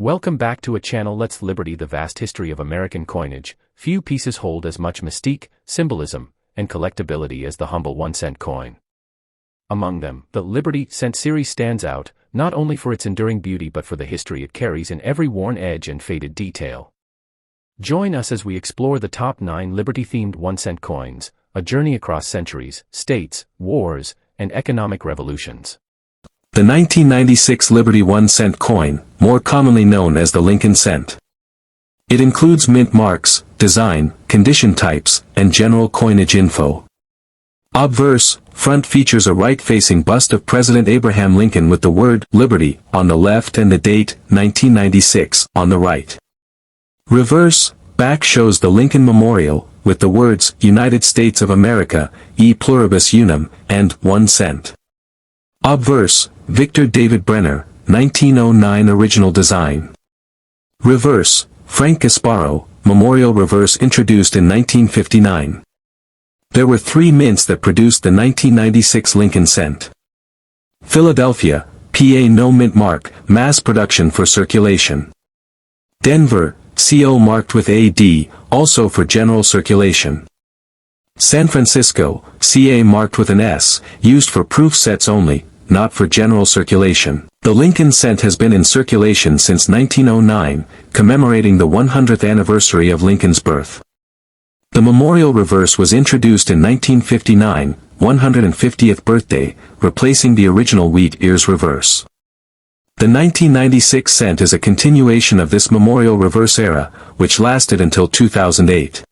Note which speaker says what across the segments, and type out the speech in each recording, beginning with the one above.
Speaker 1: Welcome back to a channel Let's Liberty the vast history of American coinage. Few pieces hold as much mystique, symbolism, and collectability as the humble 1-cent coin. Among them, the Liberty Cent series stands out, not only for its enduring beauty but for the history it carries in every worn edge and faded detail. Join us as we explore the top 9 Liberty-themed 1-cent coins, a journey across centuries, states, wars, and economic revolutions.
Speaker 2: The 1996 Liberty 1-cent coin, more commonly known as the Lincoln cent. It includes mint marks, design, condition types, and general coinage info. Obverse, front features a right-facing bust of President Abraham Lincoln with the word Liberty on the left and the date 1996 on the right. Reverse, back shows the Lincoln Memorial with the words United States of America, e pluribus unum, and 1 cent. Obverse, Victor David Brenner, 1909 original design. Reverse, Frank Gasparo, memorial reverse introduced in 1959. There were 3 mints that produced the 1996 Lincoln cent. Philadelphia, PA no mint mark, mass production for circulation. Denver, CO marked with AD, also for general circulation. San Francisco, CA marked with an S, used for proof sets only, not for general circulation. The Lincoln cent has been in circulation since 1909, commemorating the 100th anniversary of Lincoln's birth. The memorial reverse was introduced in 1959, 150th birthday, replacing the original wheat ears reverse. The 1996 cent is a continuation of this memorial reverse era, which lasted until 2008.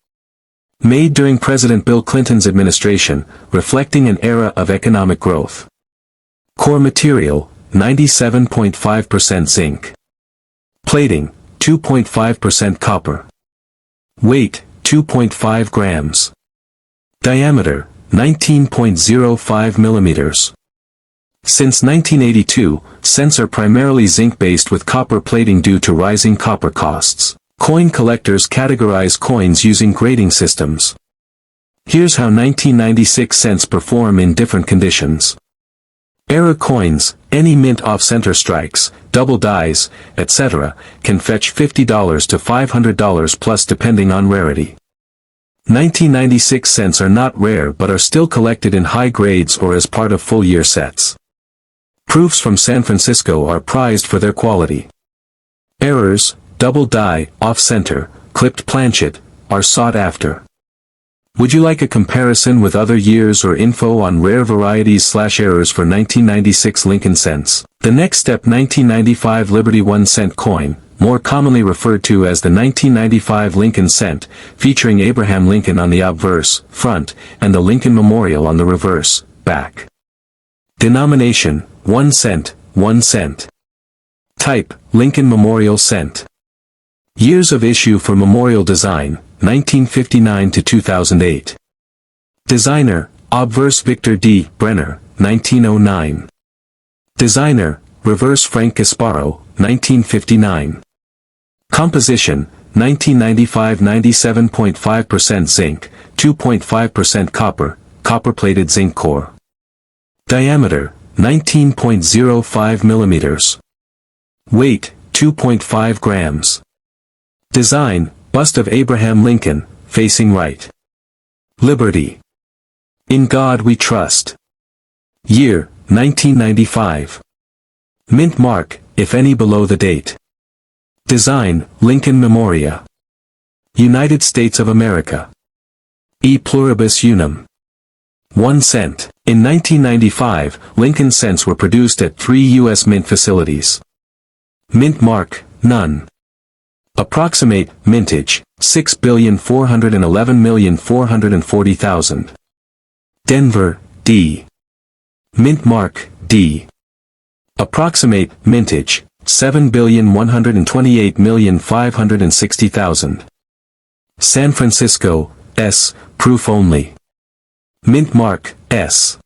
Speaker 2: Made during President Bill Clinton's administration, reflecting an era of economic growth. Core material, 97.5% zinc. Plating, 2.5% copper. Weight, 2.5 grams. Diameter, 19.05 millimeters. Since 1982, cents are primarily zinc-based with copper plating due to rising copper costs. Coin collectors categorize coins using grading systems. Here's how 1996 cents perform in different conditions. Era coins, any mint off-center strikes, double dies, etc., can fetch $50 to $500 plus depending on rarity. 1996 cents are not rare but are still collected in high grades or as part of full-year sets. Proofs from San Francisco are prized for their quality. Errors, double die, off-center, clipped planchet, are sought after. Would you like a comparison with other years or info on rare varieties/errors for 1996 Lincoln cents? The next step 1995 Liberty 1-cent coin, more commonly referred to as the 1995 Lincoln cent, featuring Abraham Lincoln on the obverse, front, and the Lincoln Memorial on the reverse, back. Denomination, 1 cent, 1 cent. Type, Lincoln Memorial cent. Years of issue for memorial design, 1959 to 2008. Designer, obverse Victor D. Brenner, 1909. Designer, reverse Frank Gasparo, 1959. Composition, 1995 97.5% zinc, 2.5% copper, copper-plated zinc core. Diameter, 19.05 millimeters. Weight, 2.5 grams. Design, bust of Abraham Lincoln, facing right. Liberty. In God we trust. Year, 1995. Mint mark, if any below the date. Design, Lincoln Memoria. United States of America. E pluribus unum. 1 cent. In 1995, Lincoln cents were produced at 3 U.S. mint facilities. Mint mark, none. Approximate, mintage, 6,411,440,000. Denver, D. Mint mark, D. Approximate, mintage, 7,128,560,000. San Francisco, S, proof only. Mint mark, S.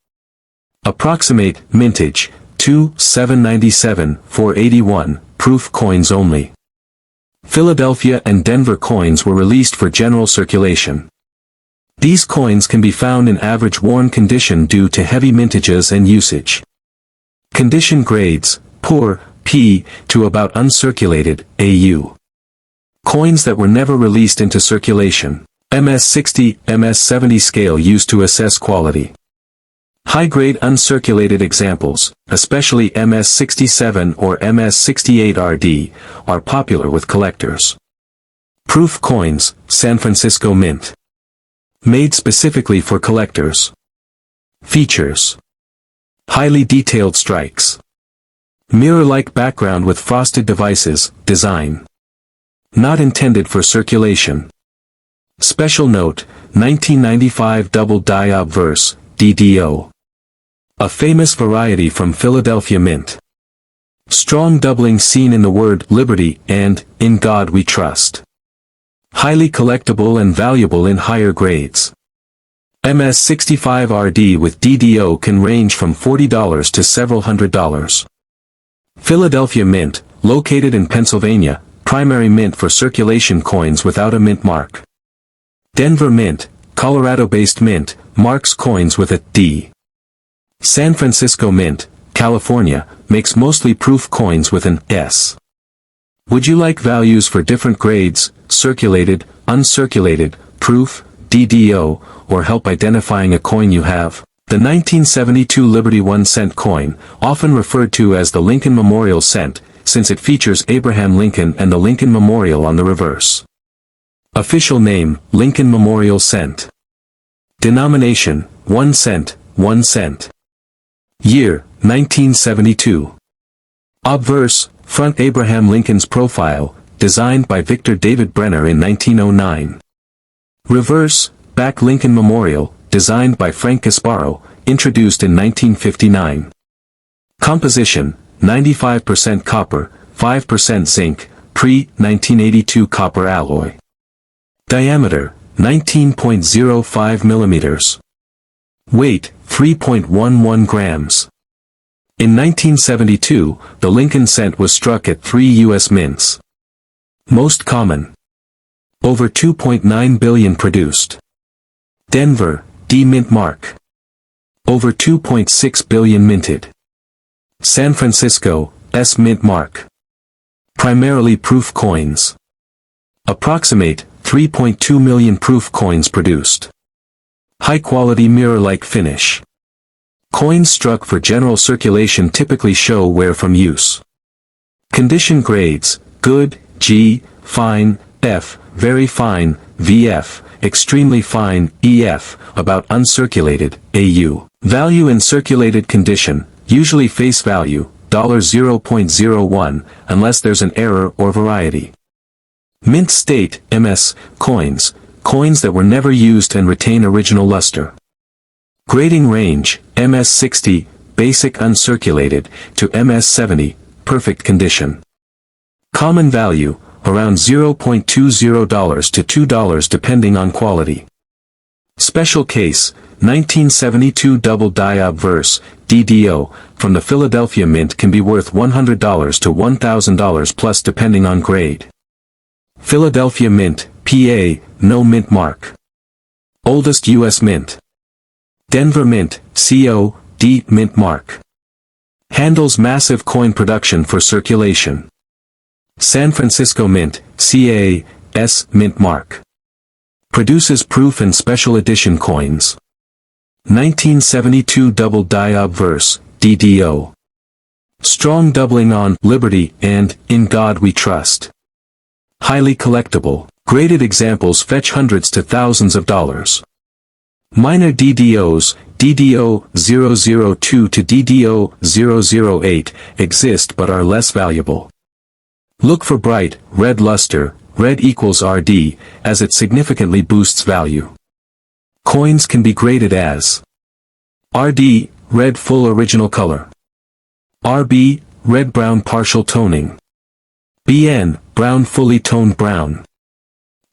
Speaker 2: Approximate, mintage, 2,797,481, proof coins only. Philadelphia and Denver coins were released for general circulation. These coins can be found in average worn condition due to heavy mintages and usage. Condition grades, poor, p to about uncirculated, au. Coins that were never released into circulation. MS-60, MS-70 scale used to assess quality. High-grade uncirculated examples, especially MS-67 or MS-68RD, are popular with collectors. Proof coins, San Francisco Mint. Made specifically for collectors. Features. Highly detailed strikes. Mirror-like background with frosted devices, design. Not intended for circulation. Special note, 1995 double die obverse, DDO. A famous variety from Philadelphia Mint. Strong doubling seen in the word liberty and in God we trust. Highly collectible and valuable in higher grades. MS-65RD with DDO can range from $40 to several $100s. Philadelphia Mint, located in Pennsylvania, primary mint for circulation coins without a mint mark. Denver Mint, Colorado-based mint, marks coins with a D. San Francisco Mint, California, makes mostly proof coins with an S. Would you like values for different grades, circulated, uncirculated, proof, DDO, or help identifying a coin you have? The 1972 Liberty 1 cent coin, often referred to as the Lincoln Memorial Cent, since it features Abraham Lincoln and the Lincoln Memorial on the reverse. Official name, Lincoln Memorial Cent. Denomination, 1 cent, 1 cent. Year, 1972. Obverse, front Abraham Lincoln's profile, designed by Victor David Brenner in 1909. Reverse, back Lincoln Memorial, designed by Frank Gasparo, introduced in 1959. Composition, 95% copper, 5% zinc, pre-1982 copper alloy. Diameter, 19.05 millimeters. Weight, 3.11 grams. In 1972, the Lincoln cent was struck at 3 U.S. mints. Most common. Over 2.9 billion produced. Denver, D mint mark. Over 2.6 billion minted. San Francisco, S mint mark. Primarily proof coins. Approximate, 3.2 million proof coins produced. High-quality mirror-like finish. Coins struck for general circulation typically show wear from use. Condition grades, good, G, fine, F, very fine, VF, extremely fine, EF, about uncirculated, AU. Value in circulated condition, usually face value, $0.01, unless there's an error or variety. Mint state, MS, coins that were never used and retain original luster. Grading range, MS-60, basic uncirculated, to MS-70, perfect condition. Common value, around $0.20 to $2 depending on quality. Special case, 1972 double die obverse, DDO, from the Philadelphia Mint can be worth $100 to $1,000 plus depending on grade. Philadelphia Mint, PA, no mint mark. Oldest U.S. mint. Denver Mint, CO, D mint mark. Handles massive coin production for circulation. San Francisco Mint, CA, S mint mark. Produces proof and special edition coins. 1972 double die obverse, DDO. Strong doubling on Liberty and In God We Trust. Highly collectible. Graded examples fetch hundreds to thousands of dollars. Minor DDOs, DDO 002 to DDO 008, exist but are less valuable. Look for bright, red luster, red equals RD, as it significantly boosts value. Coins can be graded as RD, red full original color. RB, red-brown partial toning. BN, brown fully toned brown.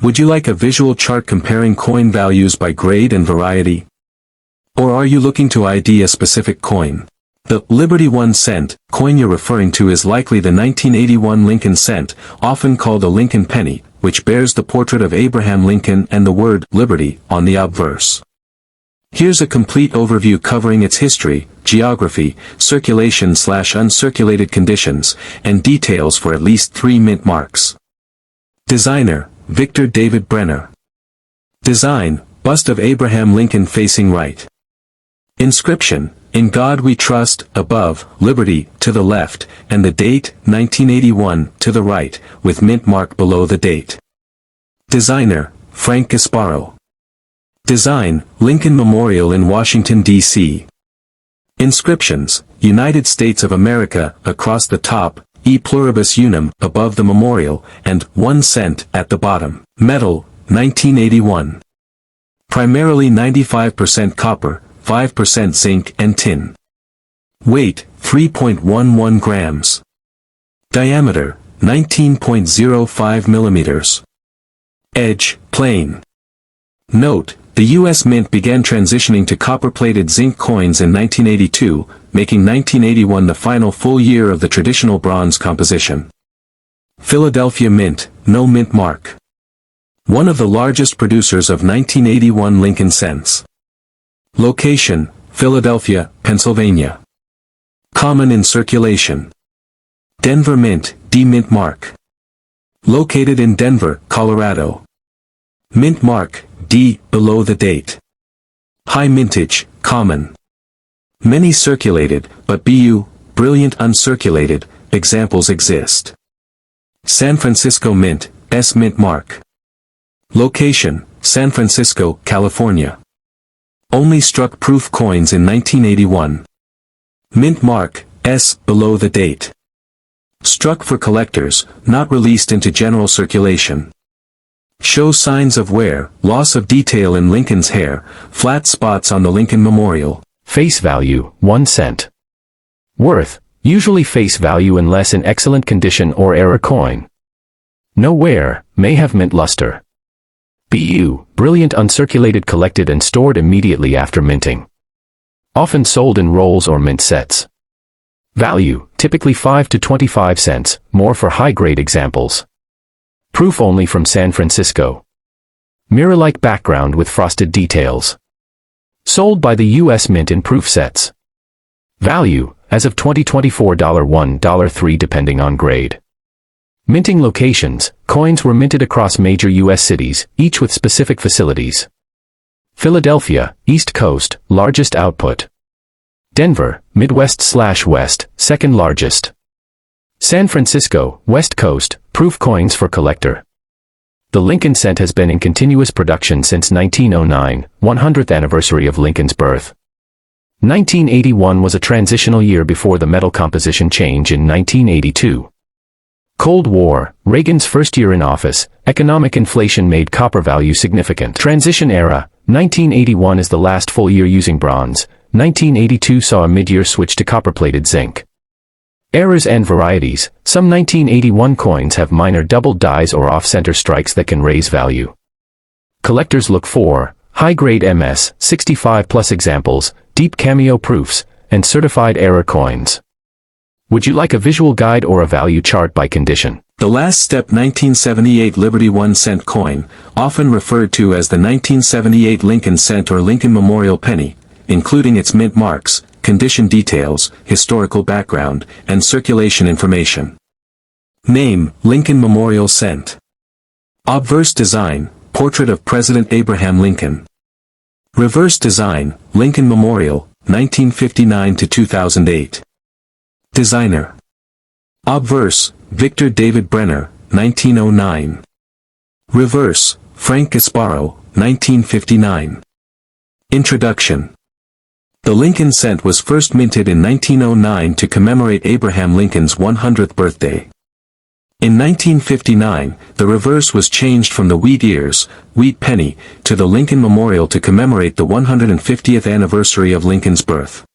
Speaker 2: Would you like a visual chart comparing coin values by grade and variety? Or are you looking to ID a specific coin? The Liberty 1 cent coin you're referring to is likely the 1981 Lincoln cent, often called a Lincoln penny, which bears the portrait of Abraham Lincoln and the word Liberty on the obverse. Here's a complete overview covering its history, geography, circulation/uncirculated conditions, and details for at least 3 mint marks. Designer, Victor David Brenner. Design, bust of Abraham Lincoln facing right. Inscription, "In God We Trust," above, "Liberty," to the left, and the date, 1981, to the right, with mint mark below the date. Designer, Frank Gasparo. Design, Lincoln Memorial in Washington, D.C. Inscriptions, United States of America, across the top, E Pluribus Unum, above the memorial, and 1 cent at the bottom. Metal, 1981. Primarily 95% copper, 5% zinc and tin. Weight, 3.11 grams. Diameter, 19.05 millimeters. Edge, plain. Note, the U.S. Mint began transitioning to copper-plated zinc coins in 1982, making 1981 the final full year of the traditional bronze composition. Philadelphia Mint, no mint mark. One of the largest producers of 1981 Lincoln cents. Location, Philadelphia, Pennsylvania. Common in circulation. Denver Mint, D mint mark. Located in Denver, Colorado. Mint mark, D, below the date. High mintage, common. Many circulated, but BU, brilliant uncirculated, examples exist. San Francisco Mint, S mint mark. Location, San Francisco, California. Only struck proof coins in 1981. Mint mark, S, below the date. Struck for collectors, not released into general circulation. Show signs of wear, loss of detail in Lincoln's hair, flat spots on the Lincoln Memorial.
Speaker 1: Face value, 1 cent. Worth, usually face value unless in excellent condition or error coin. No wear, may have mint luster. BU, brilliant uncirculated, collected and stored immediately after minting. Often sold in rolls or mint sets. Value, typically 5 to 25 cents, more for high-grade examples. Proof only from San Francisco. Mirror-like background with frosted details. Sold by the U.S. Mint in proof sets. Value, as of 2024, $1, $3 depending on grade. Minting locations, coins were minted across major U.S. cities, each with specific facilities. Philadelphia, East Coast, largest output. Denver, Midwest/West, second largest. San Francisco, West Coast, proof coins for collector. The Lincoln cent has been in continuous production since 1909, 100th anniversary of Lincoln's birth. 1981 was a transitional year before the metal composition change in 1982. Cold War, Reagan's first year in office, economic inflation made copper value significant. Transition era, 1981 is the last full year using bronze, 1982 saw a mid-year switch to copper-plated zinc. Errors and varieties, some 1981 coins have minor double dies or off-center strikes that can raise value. Collectors look for high-grade MS, 65+ examples, deep cameo proofs, and certified error coins. Would you like a visual guide or a value chart by condition?
Speaker 2: The last step 1978 Liberty 1 cent coin, often referred to as the 1978 Lincoln cent or Lincoln Memorial penny, including its mint marks, condition details, historical background, and circulation information. Name, Lincoln Memorial Cent. Obverse design, portrait of President Abraham Lincoln. Reverse design, Lincoln Memorial, 1959 to 2008. Designer. Obverse, Victor David Brenner, 1909. Reverse, Frank Gasparo, 1959. Introduction. The Lincoln cent was first minted in 1909 to commemorate Abraham Lincoln's 100th birthday. In 1959, the reverse was changed from the wheat ears, wheat penny, to the Lincoln Memorial to commemorate the 150th anniversary of Lincoln's birth.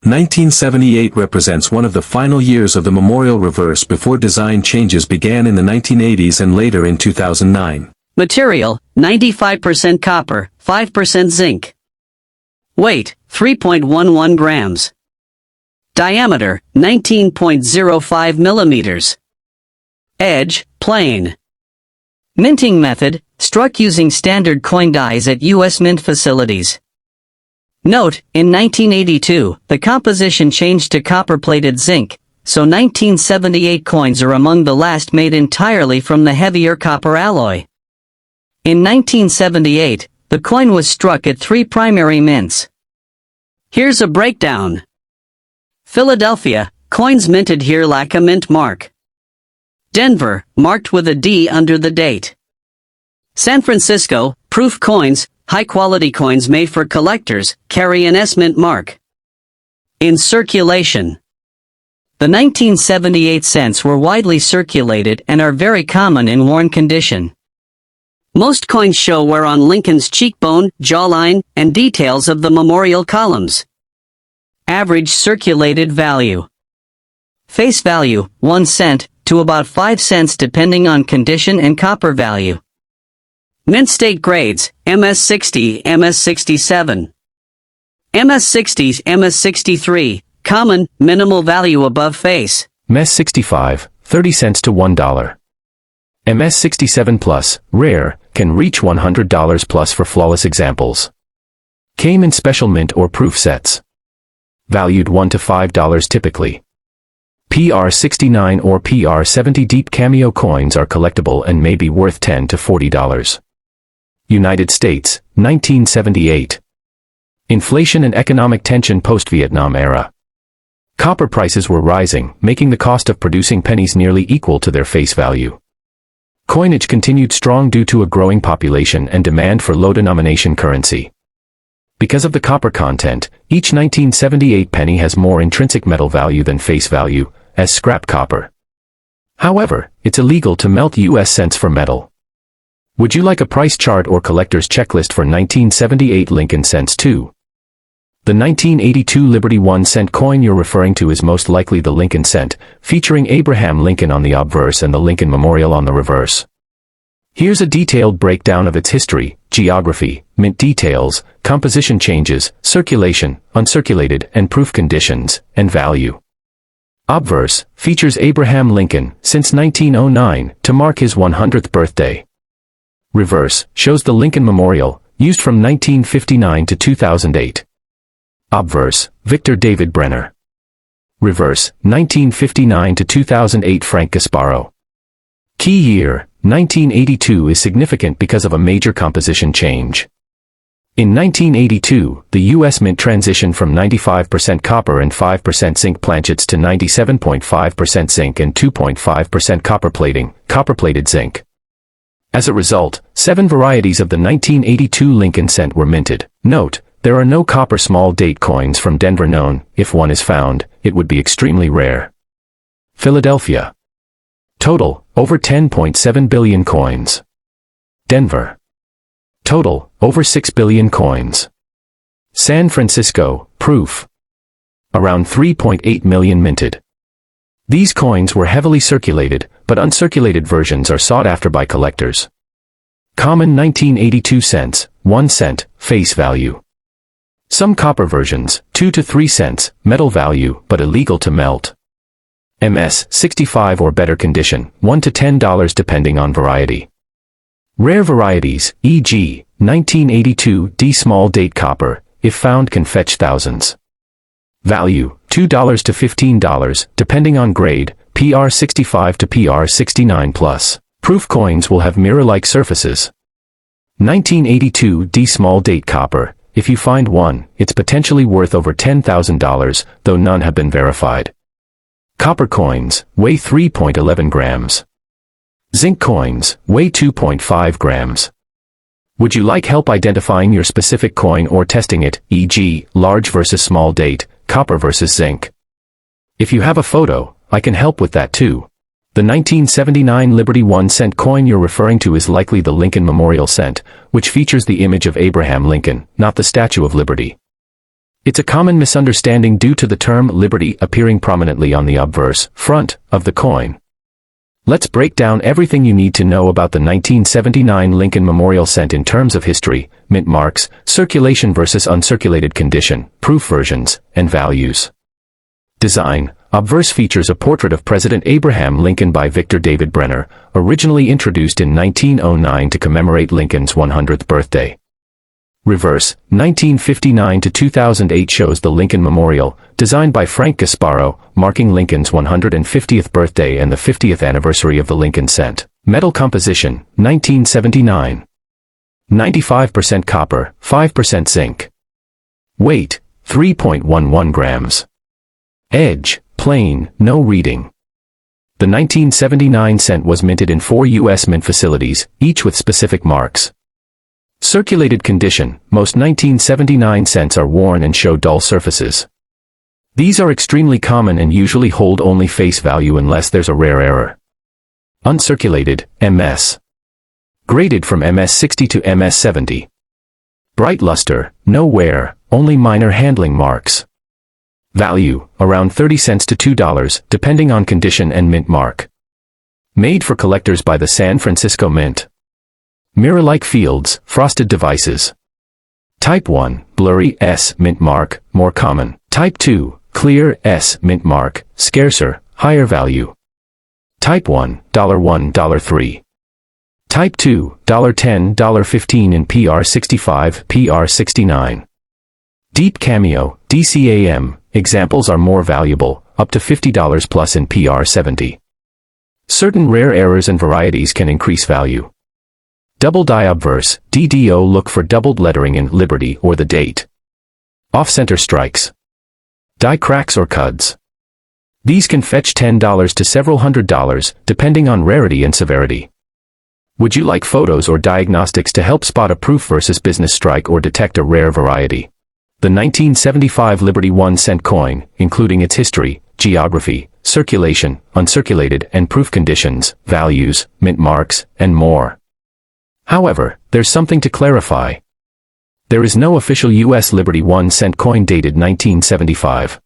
Speaker 2: 1978 represents one of the final years of the memorial reverse before design changes began in the 1980s and later in 2009.
Speaker 3: Material, 95% copper, 5% zinc. Weight, 3.11 grams. Diameter, 19.05 millimeters. Edge, plain. Minting method, struck using standard coin dies at U.S. Mint facilities. Note, in 1982, the composition changed to copper-plated zinc, so 1978 coins are among the last made entirely from the heavier copper alloy. In 1978, the coin was struck at 3 primary mints. Here's a breakdown. Philadelphia, coins minted here lack a mint mark. Denver, marked with a D under the date. San Francisco, proof coins, high-quality coins made for collectors, carry an S mint mark. In circulation. The 1978 cents were widely circulated and are very common in worn condition. Most coins show wear on Lincoln's cheekbone, jawline, and details of the memorial columns. Average circulated value. Face value, 1 cent, to about 5 cents depending on condition and copper value. Mint state grades, MS60, MS67. MS60s, MS63, common, minimal value above face.
Speaker 1: MS65, 30 cents to $1. MS67 Plus, rare, can reach $100 plus for flawless examples. Came in special mint or proof sets. Valued $1 to $5 typically. PR69 or PR70 deep cameo coins are collectible and may be worth $10 to $40. United States, 1978. Inflation and economic tension post-Vietnam era. Copper prices were rising, making the cost of producing pennies nearly equal to their face value. Coinage continued strong due to a growing population and demand for low-denomination currency. Because of the copper content, each 1978 penny has more intrinsic metal value than face value, as scrap copper. However, it's illegal to melt US cents for metal. Would you like a price chart or collector's checklist for 1978 Lincoln cents too? The 1982 Liberty 1 cent coin you're referring to is most likely the Lincoln cent, featuring Abraham Lincoln on the obverse and the Lincoln Memorial on the reverse. Here's a detailed breakdown of its history, geography, mint details, composition changes, circulation, uncirculated and proof conditions, and value. Obverse features Abraham Lincoln since 1909 to mark his 100th birthday. Reverse shows the Lincoln Memorial, used from 1959 to 2008. Obverse, Victor David Brenner. Reverse, 1959 to 2008 Frank Gasparo. Key year, 1982 is significant because of a major composition change. In 1982, the U.S. Mint transitioned from 95% copper and 5% zinc planchets to 97.5% zinc and 2.5% copper plating, copper-plated zinc. As a result, 7 varieties of the 1982 Lincoln cent were minted. Note, there are no copper small date coins from Denver known. If one is found, it would be extremely rare. Philadelphia. Total, over 10.7 billion coins. Denver. Total, over 6 billion coins. San Francisco, proof. Around 3.8 million minted. These coins were heavily circulated, but uncirculated versions are sought after by collectors. Common 1982 cents, 1 cent, face value. Some copper versions, 2 to 3 cents, metal value, but illegal to melt. MS65 or better condition, $1 to $10 depending on variety. Rare varieties, e.g., 1982 D small date copper, if found can fetch thousands. Value, $2 to $15, depending on grade, PR65 to PR69 plus. Proof coins will have mirror-like surfaces. 1982 D small date copper, if you find one, it's potentially worth over $10,000, though none have been verified. Copper coins, weigh 3.11 grams. Zinc coins, weigh 2.5 grams. Would you like help identifying your specific coin or testing it, e.g., large versus small date, copper versus zinc? If you have a photo, I can help with that too. The 1979 Liberty 1 cent coin you're referring to is likely the Lincoln Memorial cent, which features the image of Abraham Lincoln, not the Statue of Liberty. It's a common misunderstanding due to the term liberty appearing prominently on the obverse, front, of the coin. Let's break down everything you need to know about the 1979 Lincoln Memorial cent in terms of history, mint marks, circulation versus uncirculated condition, proof versions, and values. Design. Obverse features a portrait of President Abraham Lincoln by Victor David Brenner, originally introduced in 1909 to commemorate Lincoln's 100th birthday. reverse, 1959 to 2008 shows the Lincoln Memorial, designed by Frank Gasparo, marking Lincoln's 150th birthday and the 50th anniversary of the Lincoln cent. Metal composition, 1979. 95% copper, 5% zinc. Weight, 3.11 grams. Edge, plain, no reading. The 1979 cent was minted in 4 U.S. mint facilities, each with specific marks. Circulated condition, most 1979 cents are worn and show dull surfaces. These are extremely common and usually hold only face value unless there's a rare error. Uncirculated, MS. Graded from MS60 to MS70. Bright luster, no wear, only minor handling marks. Value, around 30 cents to $2, depending on condition and mint mark. Made for collectors by the San Francisco Mint. Mirror-like fields, frosted devices. Type 1, blurry S mint mark, more common. Type 2, clear S mint mark, scarcer, higher value. Type 1, $1, $3. Type 2, $10, $15 in PR65, PR69. Deep cameo, DCAM, examples are more valuable, up to $50 plus in PR70. Certain rare errors and varieties can increase value. Double die obverse, DDO, look for doubled lettering in Liberty or the date. Off-center strikes. Die cracks or cuds. These can fetch $10 to several $100s, depending on rarity and severity. Would you like photos or diagnostics to help spot a proof versus business strike or detect a rare variety? The 1975 Liberty 1 cent coin, including its history, geography, circulation, uncirculated and proof conditions, values, mint marks, and more. However, there's something to clarify. There is no official U.S. Liberty 1 cent coin dated 1975.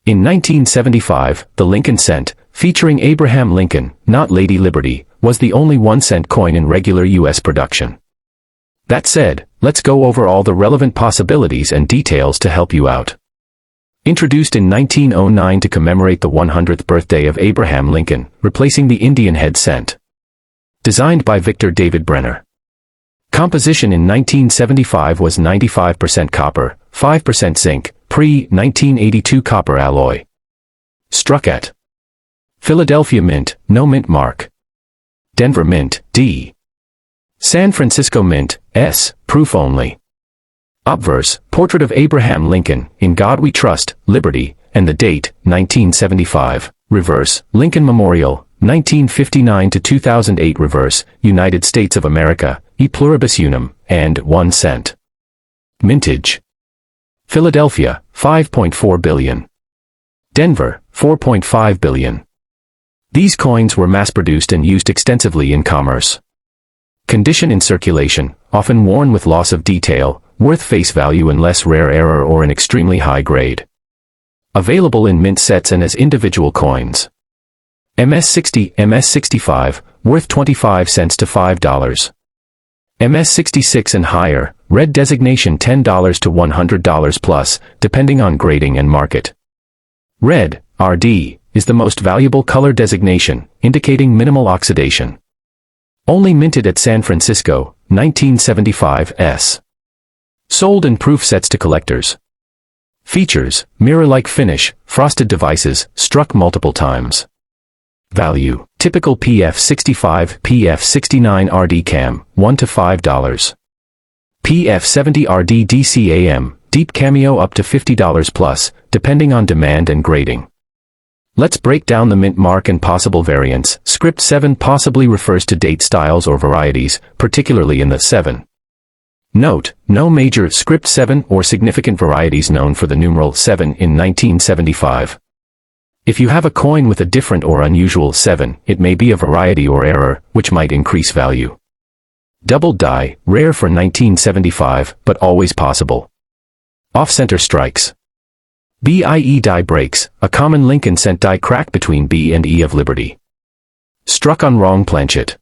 Speaker 1: In 1975, the Lincoln cent, featuring Abraham Lincoln, not Lady Liberty, was the only 1 cent coin in regular U.S. production. That said, let's go over all the relevant possibilities and details to help you out. Introduced in 1909 to commemorate the 100th birthday of Abraham Lincoln, replacing the Indian head cent. Designed by Victor David Brenner. Composition in 1975 was 95% copper, 5% zinc, pre-1982 copper alloy. Struck at Philadelphia Mint, no mint mark. Denver Mint, D. San Francisco Mint, S, proof only. Obverse, portrait of Abraham Lincoln, In God We Trust, Liberty, and the date, 1975. Reverse, Lincoln Memorial, 1959 to 2008. Reverse, United States of America, E pluribus unum, and 1 cent. Mintage. Philadelphia, 5.4 billion. Denver, 4.5 billion. These coins were mass-produced and used extensively in commerce. Condition in circulation, often worn with loss of detail, worth face value unless rare error or an extremely high grade. Available in mint sets and as individual coins. MS60, MS65, worth 25 cents to $5. MS66 and higher, red designation $10 to $100 plus, depending on grading and market. Red, RD, is the most valuable color designation, indicating minimal oxidation. Only minted at San Francisco, 1975 S. Sold in proof sets to collectors. Features, mirror-like finish, frosted devices, struck multiple times. Value, typical PF65, PF69 RD cam, $1 to $5. PF70 RD DCAM, deep cameo up to $50 plus, depending on demand and grading. Let's break down the mint mark and possible variants. Script 7 possibly refers to date styles or varieties, particularly in the 7. Note, no major script 7 or significant varieties known for the numeral 7 in 1975. If you have a coin with a different or unusual 7, it may be a variety or error, which might increase value. Doubled die, rare for 1975, but always possible. Off-center strikes. BIE die breaks, a common Lincoln cent die crack between B and E of Liberty. Struck on wrong planchet.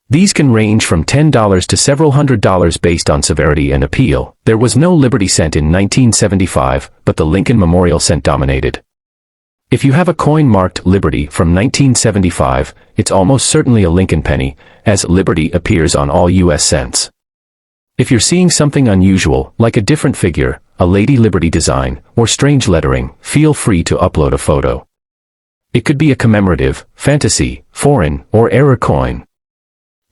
Speaker 1: These can range from $10 to several $100s based on severity and appeal. There was no Liberty cent in 1975, but the Lincoln Memorial cent dominated. If you have a coin marked Liberty from 1975, it's almost certainly a Lincoln penny, as Liberty appears on all U.S. cents. If you're seeing something unusual, like a different figure, a Lady Liberty design, or strange lettering, feel free to upload a photo. It could be a commemorative, fantasy, foreign, or error coin.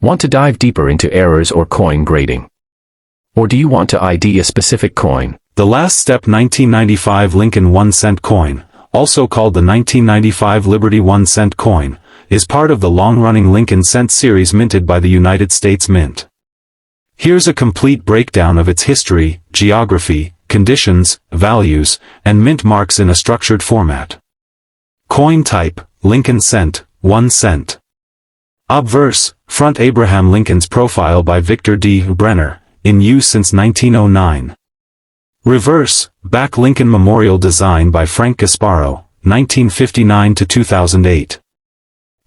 Speaker 1: Want to dive deeper into errors or coin grading? Or do you want to ID a specific coin?
Speaker 4: The last step 1995 Lincoln 1-cent coin, also called the 1995 Liberty 1-cent coin, is part of the long-running Lincoln cent series minted by the United States Mint. Here's a complete breakdown of its history, geography, conditions, values, and mint marks in a structured format. Coin type, Lincoln cent, 1 cent. Obverse, front Abraham Lincoln's profile by Victor D. Brenner, in use since 1909. Reverse, back Lincoln Memorial design by Frank Gasparo, 1959 to 2008.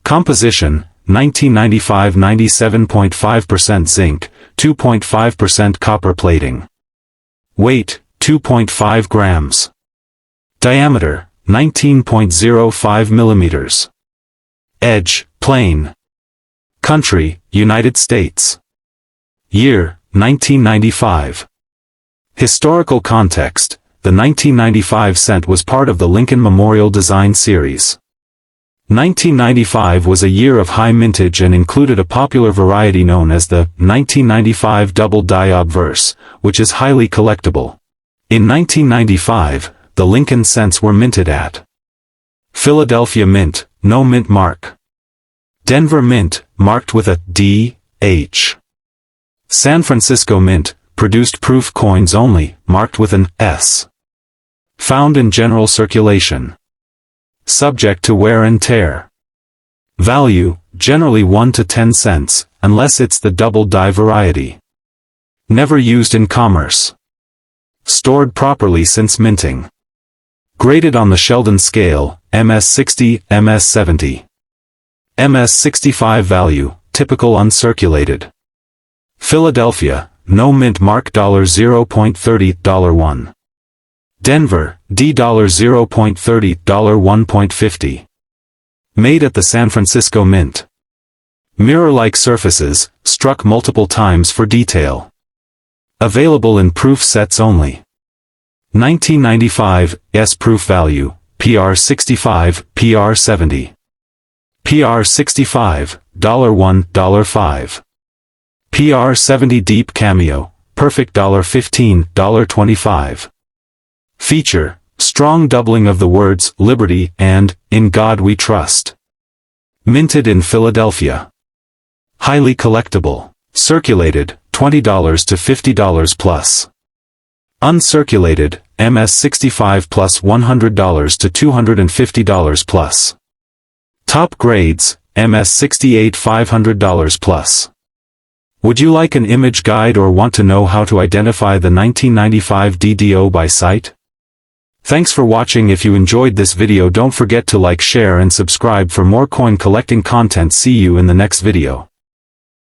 Speaker 4: Composition, 1995 97.5% zinc, 2.5% copper plating. Weight, 2.5 grams. Diameter, 19.05 millimeters. Edge, plain. Country, United States. Year, 1995. Historical context, the 1995 cent was part of the Lincoln Memorial Design Series. 1995 was a year of high mintage and included a popular variety known as the 1995 Double Die Obverse, which is highly collectible. In 1995, the Lincoln cents were minted at Philadelphia Mint, no mint mark. Denver Mint, marked with a D, H. San Francisco Mint, produced proof coins only, marked with an S. Found in general circulation. Subject to wear and tear. Value, generally 1 to 10 cents, unless it's the double die variety. Never used in commerce. Stored properly since minting. Graded on the Sheldon scale, MS60, MS70. MS65 value, typical uncirculated. Philadelphia, no mint mark $0.30, $1. Denver, D $0.30, $1.50. Made at the San Francisco Mint. Mirror-like surfaces, struck multiple times for detail. Available in proof sets only. 1995, S proof value, PR65, PR70. PR65, $1, $5. PR70 deep cameo, perfect $15, $25. Feature, strong doubling of the words Liberty and In God We Trust. Minted in Philadelphia. Highly collectible. Circulated, $20 to $50 plus. Uncirculated, MS65 plus $100 to $250 plus. Top grades, MS68 $500 plus. Would you like an image guide or want to know how to identify the 1995 DDO by sight? Thanks for watching. If you enjoyed this video, don't forget to like, share and subscribe for more coin collecting content. See you in the next video.